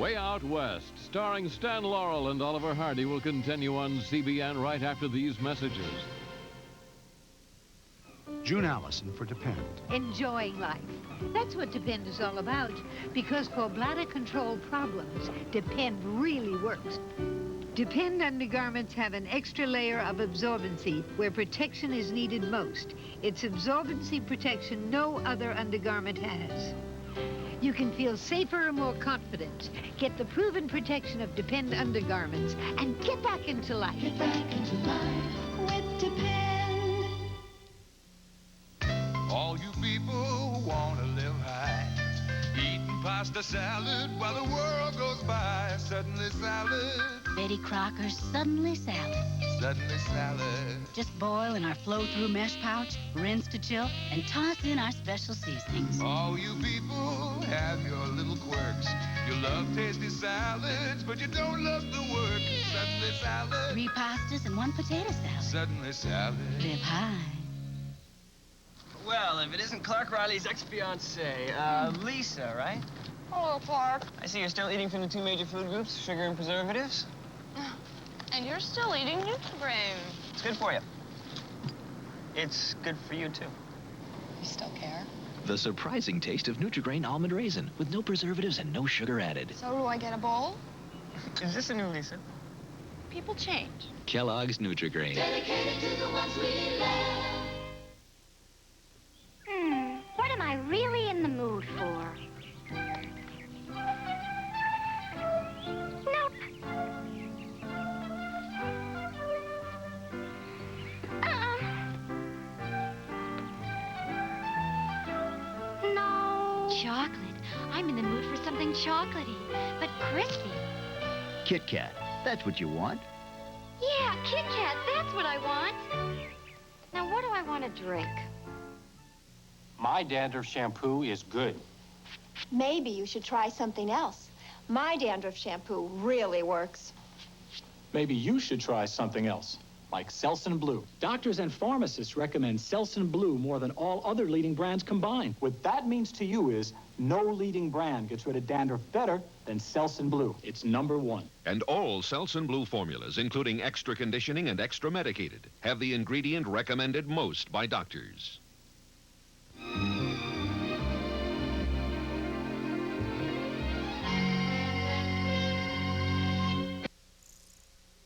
Way Out West, starring Stan Laurel and Oliver Hardy, will continue on CBN right after these messages. June Allison for Depend. Enjoying life. That's what Depend is all about. Because for bladder control problems, Depend really works. Depend undergarments have an extra layer of absorbency where protection is needed most. It's absorbency protection no other undergarment has. You can feel safer and more confident. Get the proven protection of Depend undergarments and get back into life. Get back into life with Depend. All you people who want to live high, eating pasta salad while the world goes by. Suddenly salad. Betty Crocker's Suddenly Salad. Suddenly salad. Just boil in our flow-through mesh pouch, rinse to chill, and toss in our special seasonings. All you people have your little quirks. You love tasty salads, but you don't love the work. Suddenly salad. 3 pastas and 1 potato salad. Suddenly salad. Live high. Well, if it isn't Clark Riley's ex-fiancée, Lisa, right? Hello, Clark. I see you're still eating from the 2 major food groups, sugar and preservatives. And you're still eating Nutri-Grain. It's good for you. It's good for you, too. You still care? The surprising taste of Nutri-Grain Almond Raisin with no preservatives and no sugar added. So do I get a bowl? Is this a new Lisa? People change. Kellogg's Nutri-Grain. Dedicated to the ones we love. What am I really in the mood for? Nope. No. Chocolate. I'm in the mood for something chocolatey, but crispy. Kit Kat, that's what you want. Yeah, Kit Kat, that's what I want. Now, what do I want to drink? My dandruff shampoo is good. Maybe you should try something else. My dandruff shampoo really works. Maybe you should try something else, like Selsun Blue. Doctors and pharmacists recommend Selsun Blue more than all other leading brands combined. What that means to you is no leading brand gets rid of dandruff better than Selsun Blue. It's #1. And all Selsun Blue formulas, including extra conditioning and extra medicated, have the ingredient recommended most by doctors.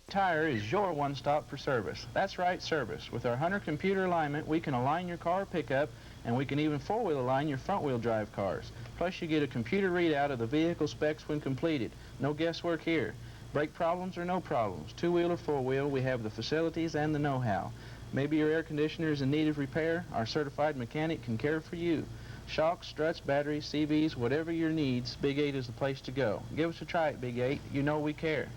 Tire is your one-stop for service. That's right, service. With our Hunter computer alignment, we can align your car or pickup, and we can even four-wheel align your front-wheel drive cars. Plus, you get a computer readout of the vehicle specs when completed. No guesswork here. Brake problems or no problems, two-wheel or four-wheel, we have the facilities and the know-how. Maybe your air conditioner is in need of repair, our certified mechanic can care for you. Shocks, struts, batteries, CVs, whatever your needs, Big 8 is the place to go. Give us a try at Big 8. You know we care.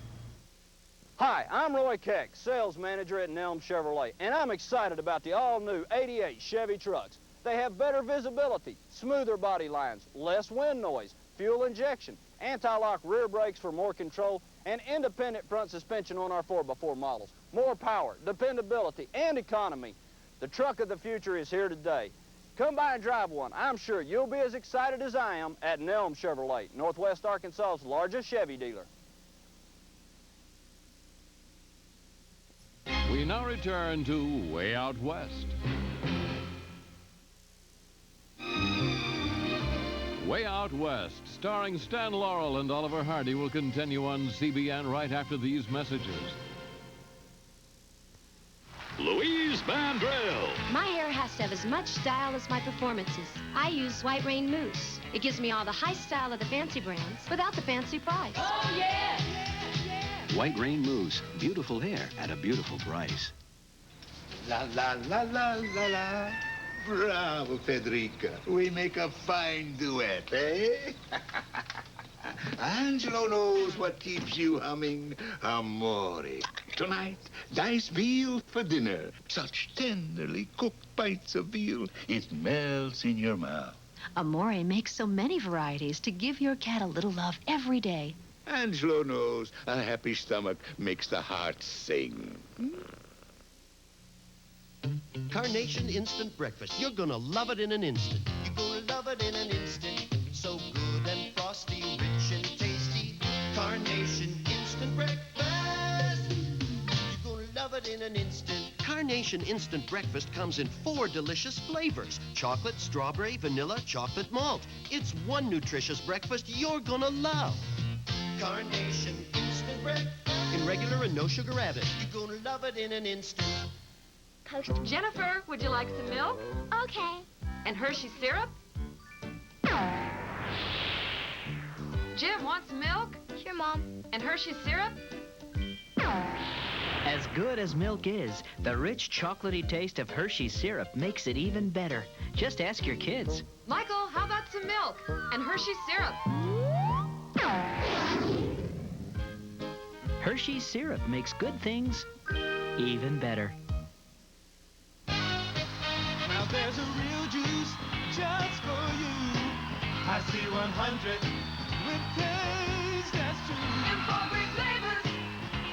Hi, I'm Roy Keck, sales manager at Nelm Chevrolet, and I'm excited about the all-new '88 Chevy trucks. They have better visibility, smoother body lines, less wind noise, fuel injection, anti-lock rear brakes for more control, and independent front suspension on our 4x4 models. More power, dependability, and economy. The truck of the future is here today. Come by and drive one. I'm sure you'll be as excited as I am at Nelm Chevrolet, Northwest Arkansas's largest Chevy dealer. We now return to Way Out West. Way Out West, starring Stan Laurel and Oliver Hardy, will continue on CBN right after these messages. Louise Mandrell. My hair has to have as much style as my performances. I use White Rain Mousse. It gives me all the high style of the fancy brands without the fancy price. Oh, yeah! White Rain Mousse. Beautiful hair at a beautiful price. La, la, la, la, la, la. Bravo, Federica. We make a fine duet, eh? Angelo knows what keeps you humming. Amore. Tonight, diced veal for dinner. Such tenderly cooked bites of veal, it melts in your mouth. Amore makes so many varieties to give your cat a little love every day. Angelo knows a happy stomach makes the heart sing. Carnation Instant Breakfast. You're gonna love it in an instant. You're gonna love it in an instant. So good and frosty, rich and tasty. Carnation Instant Breakfast comes in 4 delicious flavors: chocolate, strawberry, vanilla, chocolate malt. It's one nutritious breakfast you're gonna love. Carnation Instant Breakfast. In regular and no sugar added. You're gonna love it in an instant. Jennifer, would you like some milk? Okay. And Hershey syrup? Jim, want some milk? Sure, Mom. And Hershey syrup? As good as milk is, the rich chocolatey taste of Hershey syrup makes it even better. Just ask your kids. Michael, how about some milk? And Hershey syrup? Hershey syrup makes good things even better. Now there's a real juice just for you. I see 100 with taste that's true. And 4 great flavors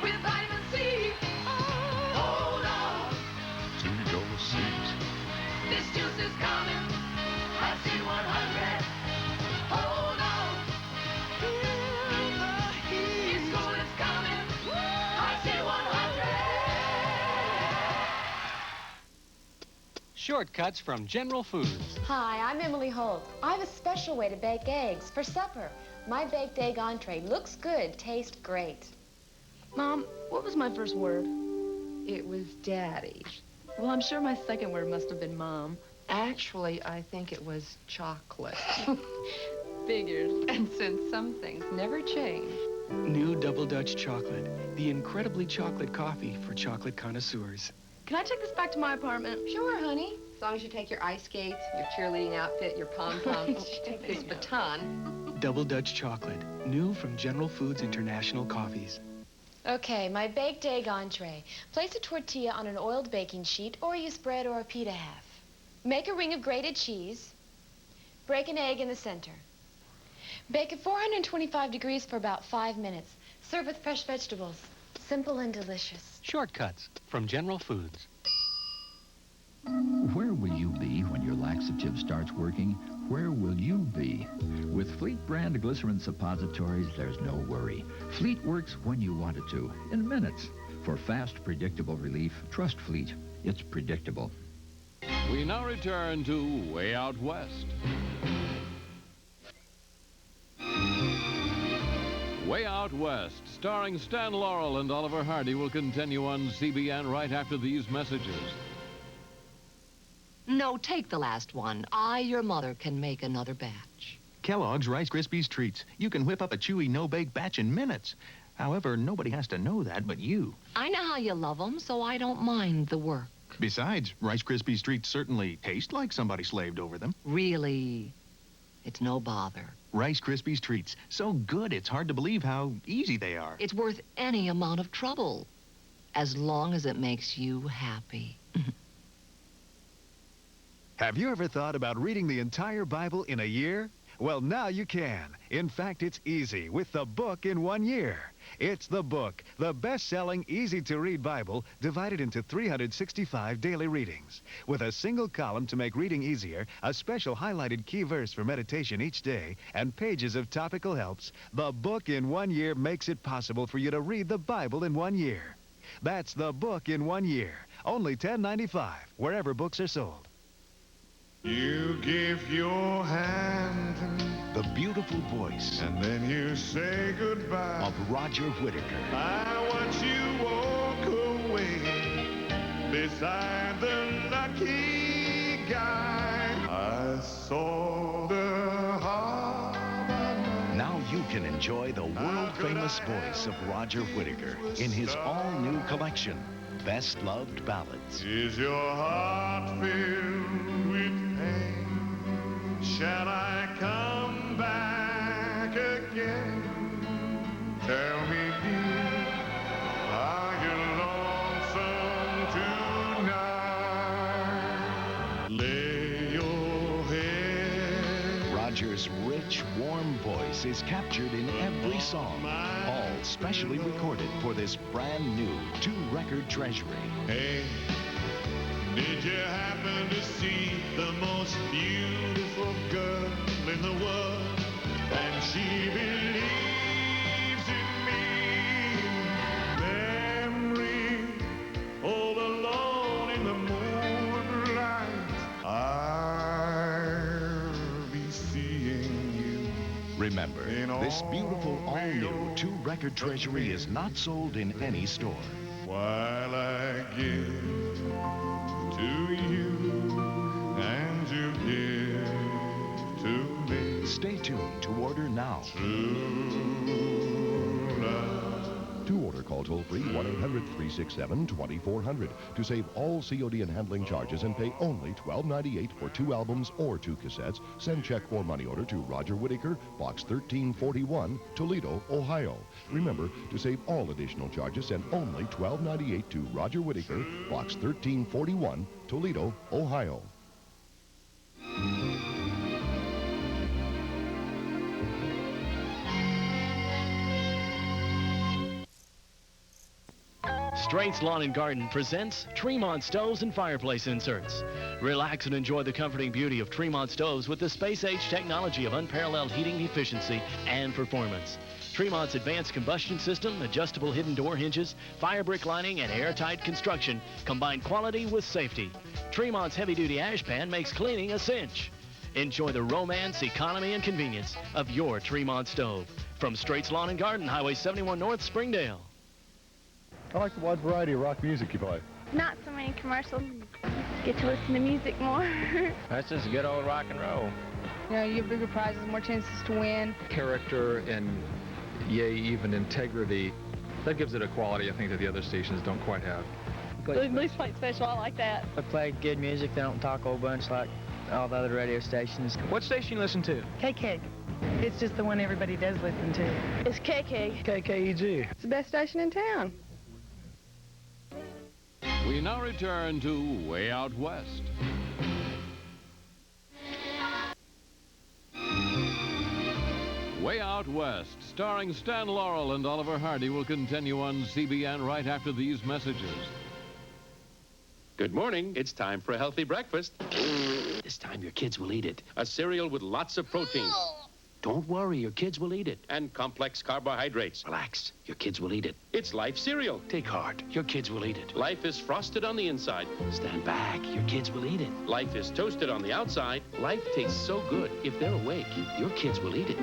with vitamin C. Hold on to your seat. This juice is coming. I see 100. Hold on. Feel the heat. It's cool, it's coming. I see 100. Shortcuts from General Foods. Hi, I'm Emily Holt. I have a special way to bake eggs for supper. My baked egg entree looks good, tastes great. Mom, what was my first word? It was Daddy. Well, I'm sure my second word must have been Mom. Actually, I think it was chocolate. Figures. And since some things never change. New Double Dutch Chocolate, the incredibly chocolate coffee for chocolate connoisseurs. Can I take this back to my apartment? Sure, honey. As long as you take your ice skates, your cheerleading outfit, your pom-poms, this baton. Double Dutch Chocolate, new from General Foods International Coffees. Okay, my baked egg entree. Place a tortilla on an oiled baking sheet or use bread or a pita half. Make a ring of grated cheese. Break an egg in the center. Bake at 425 degrees for about 5 minutes. Serve with fresh vegetables. Simple and delicious. Shortcuts from General Foods. Where will you be when your laxative starts working? Where will you be? With Fleet brand glycerin suppositories, there's no worry. Fleet works when you want it to, in minutes. For fast, predictable relief, trust Fleet. It's predictable. We now return to Way Out West. Way Out West, starring Stan Laurel and Oliver Hardy, will continue on CBN right after these messages. No, take the last one. Your mother, can make another batch. Kellogg's Rice Krispies Treats. You can whip up a chewy, no-bake batch in minutes. However, nobody has to know that but you. I know how you love them, so I don't mind the work. Besides, Rice Krispies Treats certainly taste like somebody slaved over them. Really, it's no bother. Rice Krispies Treats. So good, it's hard to believe how easy they are. It's worth any amount of trouble, as long as it makes you happy. Have you ever thought about reading the entire Bible in a year? Well, now you can. In fact, it's easy with the book in 1 year. It's The Book, the best-selling, easy-to-read Bible divided into 365 daily readings. With a single column to make reading easier, a special highlighted key verse for meditation each day, and pages of topical helps, The Book in 1 year makes it possible for you to read the Bible in 1 year. That's The Book in 1 year. Only $10.95, wherever books are sold. You give your hand to me, The beautiful voice and then you say goodbye. of Roger Whittaker. I watch you walk away beside the lucky guy. I saw the harbor. Now you can enjoy the world-famous voice of Roger Whittaker in his all-new collection, Best Loved Ballads. Is your heart filled with pain? Shall I come back again? Tell me, dear, are you lonesome tonight? Lay your head. Roger's rich, warm voice is captured in every song, all specially recorded for this brand new 2-record treasury. Hey, did you happen to see the most beautiful girl in the world? And she believes in me. Memory all alone in Remember, this beautiful all-new two-record treasury is not sold in any store. While I give to you and you give to me. Stay tuned to order now. True love. To order, call toll-free 1-800-367-2400 to save all COD and handling charges and pay only $12.98 for 2 albums or 2 cassettes. Send check or money order to Roger Whittaker, Box 1341, Toledo, Ohio. Remember, to save all additional charges, send only $12.98 to Roger Whittaker, Box 1341, Toledo, Ohio. Straits Lawn and Garden presents Tremont Stoves and Fireplace Inserts. Relax and enjoy the comforting beauty of Tremont stoves with the space-age technology of unparalleled heating efficiency and performance. Tremont's advanced combustion system, adjustable hidden door hinges, fire brick lining, and airtight construction combine quality with safety. Tremont's heavy-duty ash pan makes cleaning a cinch. Enjoy the romance, economy, and convenience of your Tremont stove. From Straits Lawn and Garden, Highway 71 North, Springdale. I like the wide variety of rock music you play. Not so many commercials. Get to listen to music more. That's just good old rock and roll. You know, you get bigger prizes, more chances to win. Character and, yea, even integrity. That gives it a quality, I think, that the other stations don't quite have. At least play special, I like that. They play good music. They don't talk a whole bunch like all the other radio stations. What station you listen to? KK. It's just the one everybody does listen to. It's KK. KKEG. It's the best station in town. We now return to Way Out West. Way Out West, starring Stan Laurel and Oliver Hardy, will continue on CBN right after these messages. Good morning. It's time for a healthy breakfast. This time your kids will eat it. A cereal with lots of protein. Don't worry, your kids will eat it. And complex carbohydrates. Relax, your kids will eat it. It's Life cereal. Take heart, your kids will eat it. Life is frosted on the inside. Stand back, your kids will eat it. Life is toasted on the outside. Life tastes so good, if they're awake, Your kids will eat it.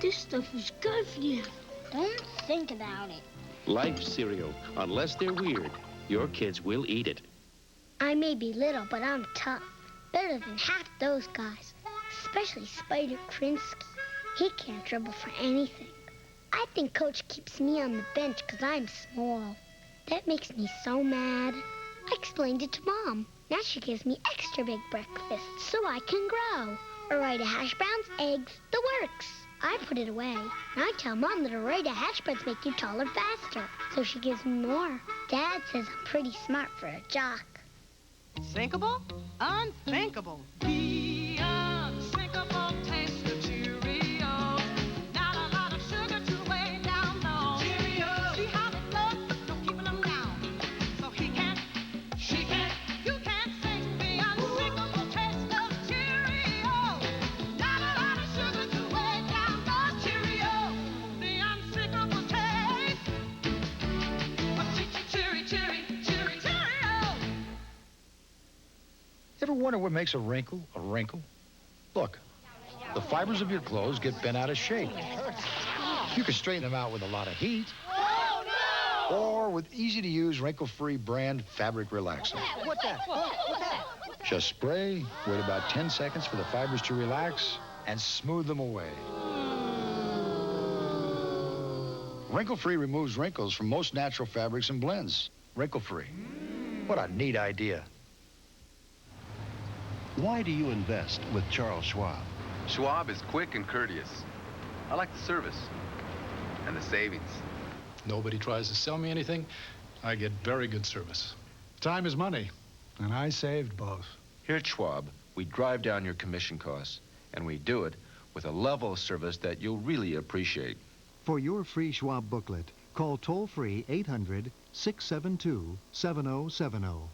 This stuff is good for you. Don't think about it. Life cereal. Unless they're weird, your kids will eat it. I may be little, but I'm tough. Better than half those guys. Especially Spider Krinsky. He can't dribble for anything. I think Coach keeps me on the bench because I'm small. That makes me so mad. I explained it to Mom. Now she gives me extra big breakfasts so I can grow. Array of hash browns, eggs, the works. I put it away. And I tell Mom that array of hash browns make you taller faster. So she gives me more. Dad says I'm pretty smart for a jock. Sinkable? Unthinkable. The unsinkable taste of Cheerios. Not a lot of sugar to weigh down low. Cheerios. See how they float, no keeping them down. So he can't, she can't, you can't sing the unsinkable taste of Cheerios. Not a lot of sugar to weigh down those Cheerios. The unsinkable taste of Cheerios. Ever wonder what makes a wrinkle a wrinkle? Look, the fibers of your clothes get bent out of shape. You can straighten them out with a lot of heat. Oh, no! Or with easy-to-use, wrinkle-free brand fabric relaxer. What's that? What's that? Just spray, wait about 10 seconds for the fibers to relax, and smooth them away. Wrinkle-free removes wrinkles from most natural fabrics and blends. Wrinkle-free. What a neat idea. Why do you invest with Charles Schwab? Schwab is quick and courteous. I like the service and the savings. Nobody tries to sell me anything. I get very good service. Time is money, and I saved both. Here at Schwab, we drive down your commission costs, and we do it with a level of service that you'll really appreciate. For your free Schwab booklet, call toll-free 800-672-7070.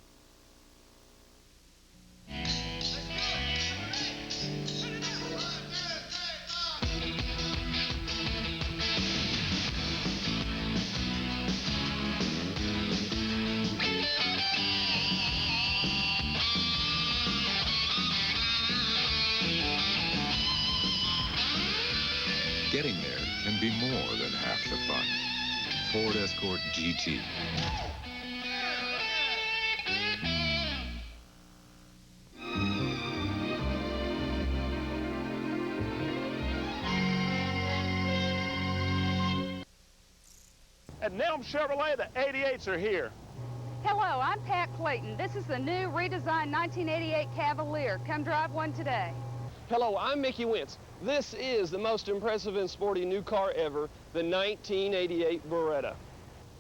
getting there can be more than half the fun. Ford Escort GT. At Nelm Chevrolet, the 88s are here. Hello, I'm Pat Clayton. This is the new redesigned 1988 Cavalier. Come drive one today. Hello, I'm Mickey Wentz. This is the most impressive and sporty new car ever, the 1988 Beretta.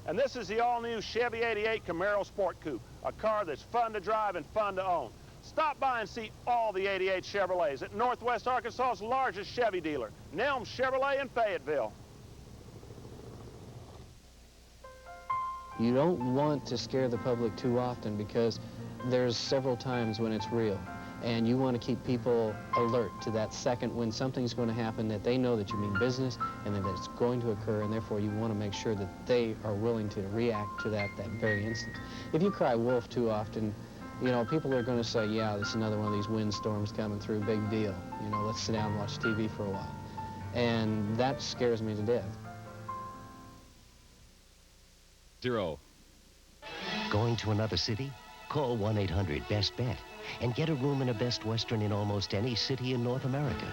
And this is the all-new Chevy 88 Camaro Sport Coupe, a car that's fun to drive and fun to own. Stop by and see all the 88 Chevrolets at Northwest Arkansas's largest Chevy dealer, Nelm Chevrolet in Fayetteville. You don't want to scare the public too often because there's several times when it's real. And you want to keep people alert to that second when something's going to happen, that they know that you mean business and that it's going to occur, and therefore you want to make sure that they are willing to react to that very instant. If you cry wolf too often, you know, people are going to say, yeah, this is another one of these windstorms coming through, big deal. You know, let's sit down and watch TV for a while. And that scares me to death. Going to another city? Call 1-800-BEST-BET and get a room in a Best Western in almost any city in North America.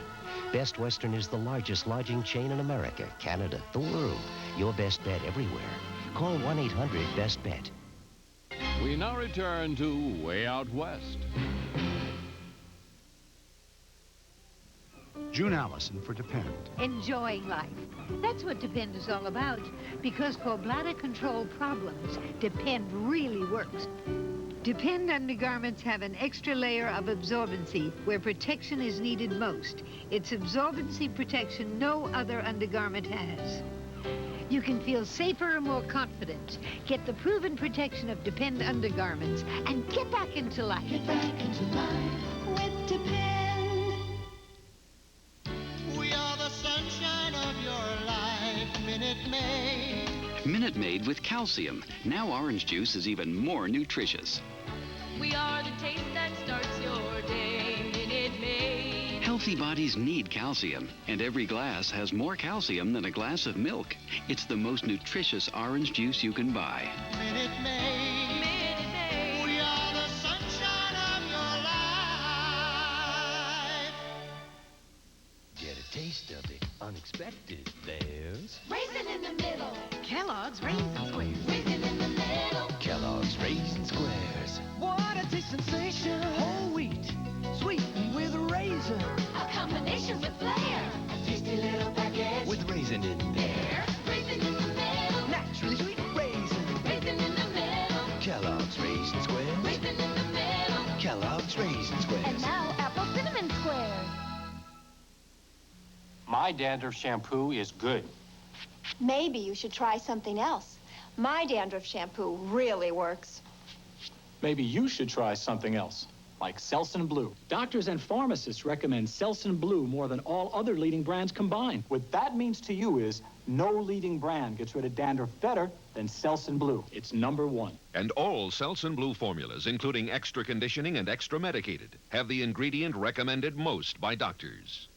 Best Western is the largest lodging chain in America, Canada, the world. Your best bet everywhere. Call 1-800-BEST-BET. We now return to Way Out West. June Allison for Depend. Enjoying life. That's what Depend is all about. Because for bladder control problems, Depend really works. Depend undergarments have an extra layer of absorbency where protection is needed most. It's absorbency protection no other undergarment has. You can feel safer and more confident. Get the proven protection of Depend undergarments and get back into life. Get back into life with Depend. We are the sunshine of your life, Minute Maid. Minute Maid with calcium. Now orange juice is even more nutritious. We are the taste that starts your day, Minute Maid. Healthy bodies need calcium, and every glass has more calcium than a glass of milk. It's the most nutritious orange juice you can buy. Minute Maid. Minute Maid. We are the sunshine of your life. Get a taste of the unexpected. There's Raisin in the middle. Kellogg's Raisin Squares. Raisin in the middle. Kellogg's Raisin Squares. What a taste sensation. Whole wheat, sweetened with raisin. A combination with flair. A tasty little package. With raisin in there. Raisin in the middle. Naturally sweet raisin. Raisin in the middle. Kellogg's Raisin Squares. Raisin in the middle. Kellogg's Raisin Squares. And now apple cinnamon squares. My dandruff shampoo is good. Maybe you should try something else. My dandruff shampoo really works. Maybe you should try something else, like Selsun Blue. Doctors and pharmacists recommend Selsun Blue more than all other leading brands combined. What that means to you is no leading brand gets rid of dandruff better than Selsun Blue. It's #1. And all Selsun Blue formulas, including extra conditioning and extra medicated, have the ingredient recommended most by doctors.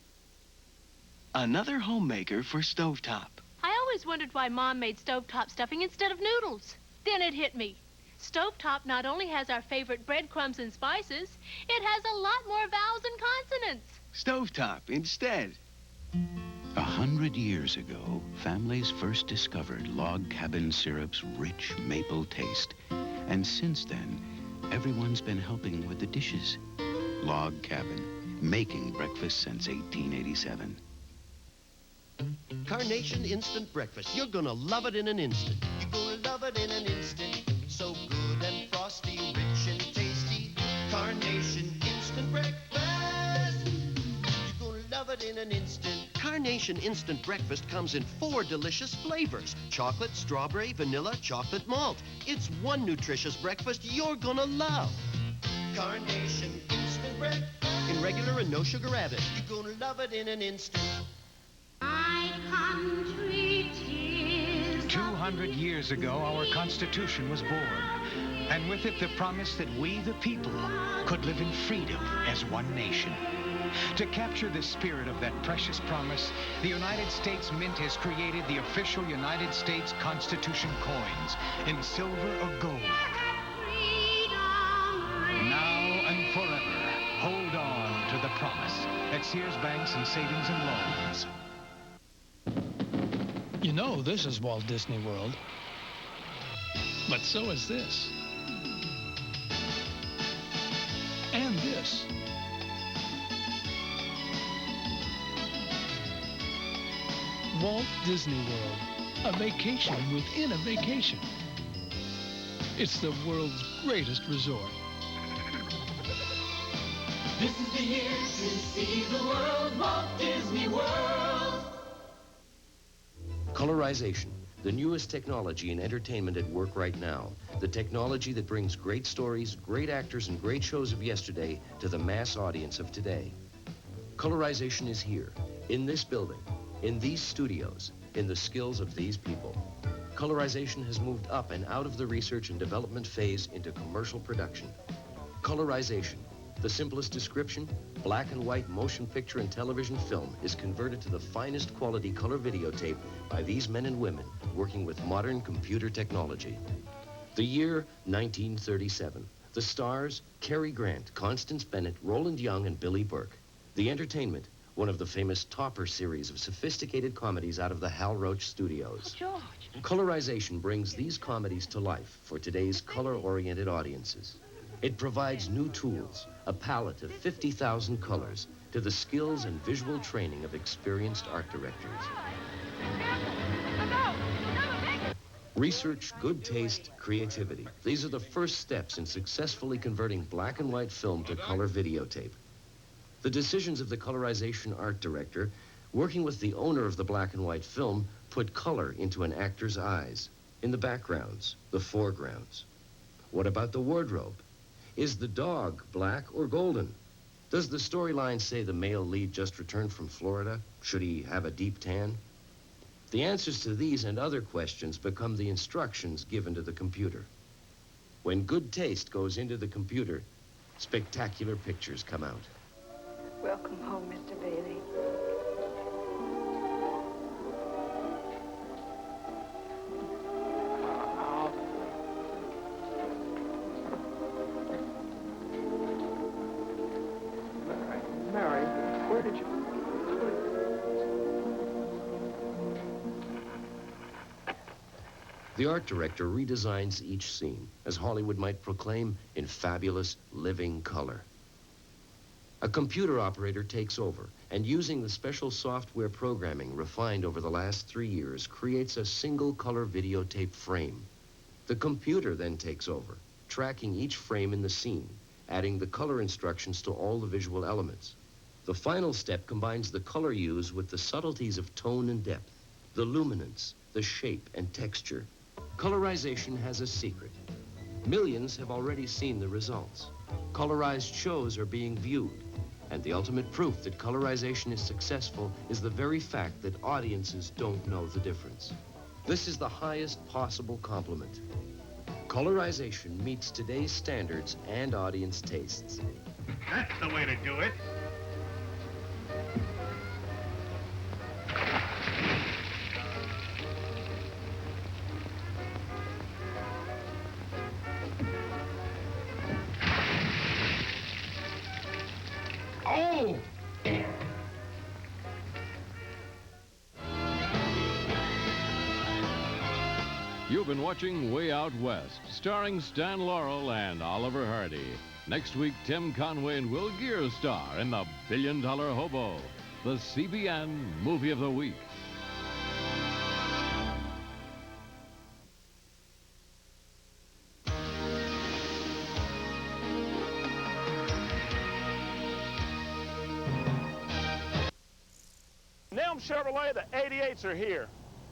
Another homemaker for stovetop. I always wondered why Mom made stovetop stuffing instead of noodles. Then it hit me. Stovetop not only has our favorite breadcrumbs and spices, it has a lot more vowels and consonants. Stovetop instead. 100 years ago, families first discovered log cabin syrup's rich maple taste. And since then, everyone's been helping with the dishes. Log Cabin, making breakfast since 1887. Carnation Instant Breakfast. You're gonna love it in an instant. You're gonna love it in an instant. So good and frosty, rich and tasty. Carnation Instant Breakfast. You're gonna love it in an instant. Carnation Instant Breakfast comes in 4 delicious flavors. Chocolate, strawberry, vanilla, chocolate malt. It's one nutritious breakfast you're gonna love. Carnation Instant Breakfast. In regular and no sugar added. You're gonna love it in an instant. 200 years ago, our Constitution was born, and with it the promise that we, the people, could live in freedom as one nation. To capture the spirit of that precious promise, the United States Mint has created the official United States Constitution coins in silver or gold. Now and forever, hold on to the promise at Sears Banks and Savings and Loans. You know, this is Walt Disney World. But so is this. And this. Walt Disney World. A vacation within a vacation. It's the world's greatest resort. This is the year to see the world, Walt Disney World. Colorization, the newest technology in entertainment at work right now. The technology that brings great stories, great actors, and great shows of yesterday to the mass audience of today. Colorization is here, in this building, in these studios, in the skills of these people. Colorization has moved up and out of the research and development phase into commercial production. Colorization, the simplest description, black and white motion picture and television film is converted to the finest quality color videotape by these men and women working with modern computer technology. The year 1937. The stars, Cary Grant, Constance Bennett, Roland Young, and Billy Burke. The entertainment, one of the famous Topper series of sophisticated comedies out of the Hal Roach studios. George. Colorization brings these comedies to life for today's color-oriented audiences. It provides new tools, a palette of 50,000 colors, to the skills and visual training of experienced art directors. Research, good taste, creativity. These are the first steps in successfully converting black and white film to color videotape. The decisions of the colorization art director, working with the owner of the black and white film, put color into an actor's eyes, in the backgrounds, the foregrounds. What about the wardrobe? Is the dog black or golden? Does the storyline say the male lead just returned from Florida? Should he have a deep tan? The answers to these and other questions become the instructions given to the computer. When good taste goes into the computer, spectacular pictures come out. Welcome home, Mr. Bailey. Mary, where did you... The art director redesigns each scene, as Hollywood might proclaim, in fabulous, living color. A computer operator takes over, and using the special software programming refined over the last 3 years, creates a single color videotape frame. The computer then takes over, tracking each frame in the scene, adding the color instructions to all the visual elements. The final step combines the color used with the subtleties of tone and depth, the luminance, the shape and texture. Colorization has a secret. Millions have already seen the results. Colorized shows are being viewed, and the ultimate proof that colorization is successful is the very fact that audiences don't know the difference. This is the highest possible compliment. Colorization meets today's standards and audience tastes. That's the way to do it. Oh! You've been watching Way Out West, starring Stan Laurel and Oliver Hardy. Next week, Tim Conway and Will Geer star in The $1 Billion Hobo, the CBN Movie of the Week. Nelm Chevrolet, the 88s are here.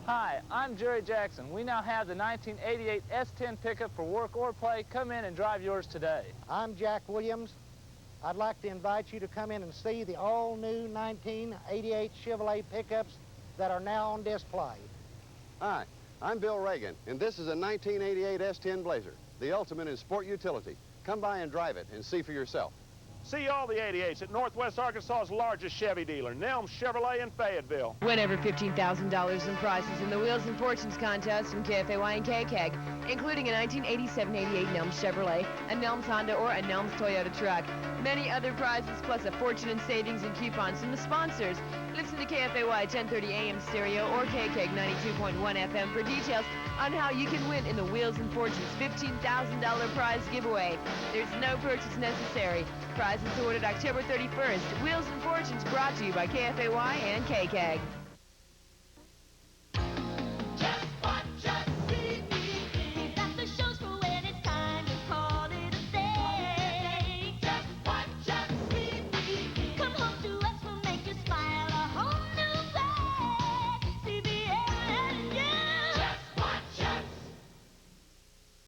Hi, I'm Jerry Jackson. We now have the 1988 S10 pickup for work or play. Come in and drive yours today. I'm Jack Williams. I'd like to invite you to come in and see the all-new 1988 Chevrolet pickups that are now on display. Hi, I'm Bill Reagan, and this is a 1988 S10 Blazer, the ultimate in sport utility. Come by and drive it and see for yourself. See all the 88s at Northwest Arkansas's largest Chevy dealer, Nelm Chevrolet in Fayetteville. Win over $15,000 in prizes in the Wheels and Fortunes contest from KFAY and KCAG, including a 1987-88 Nelms Chevrolet, a Nelms Honda, or a Nelms Toyota truck. Many other prizes, plus a fortune in savings and coupons from the sponsors. Listen to KFAY 1030 AM stereo or KCAG 92.1 FM for details on how you can win in the Wheels and Fortunes $15,000 prize giveaway. There's no purchase necessary. Prizes awarded October 31st. Wheels and Fortunes brought to you by KFAY and KCAG.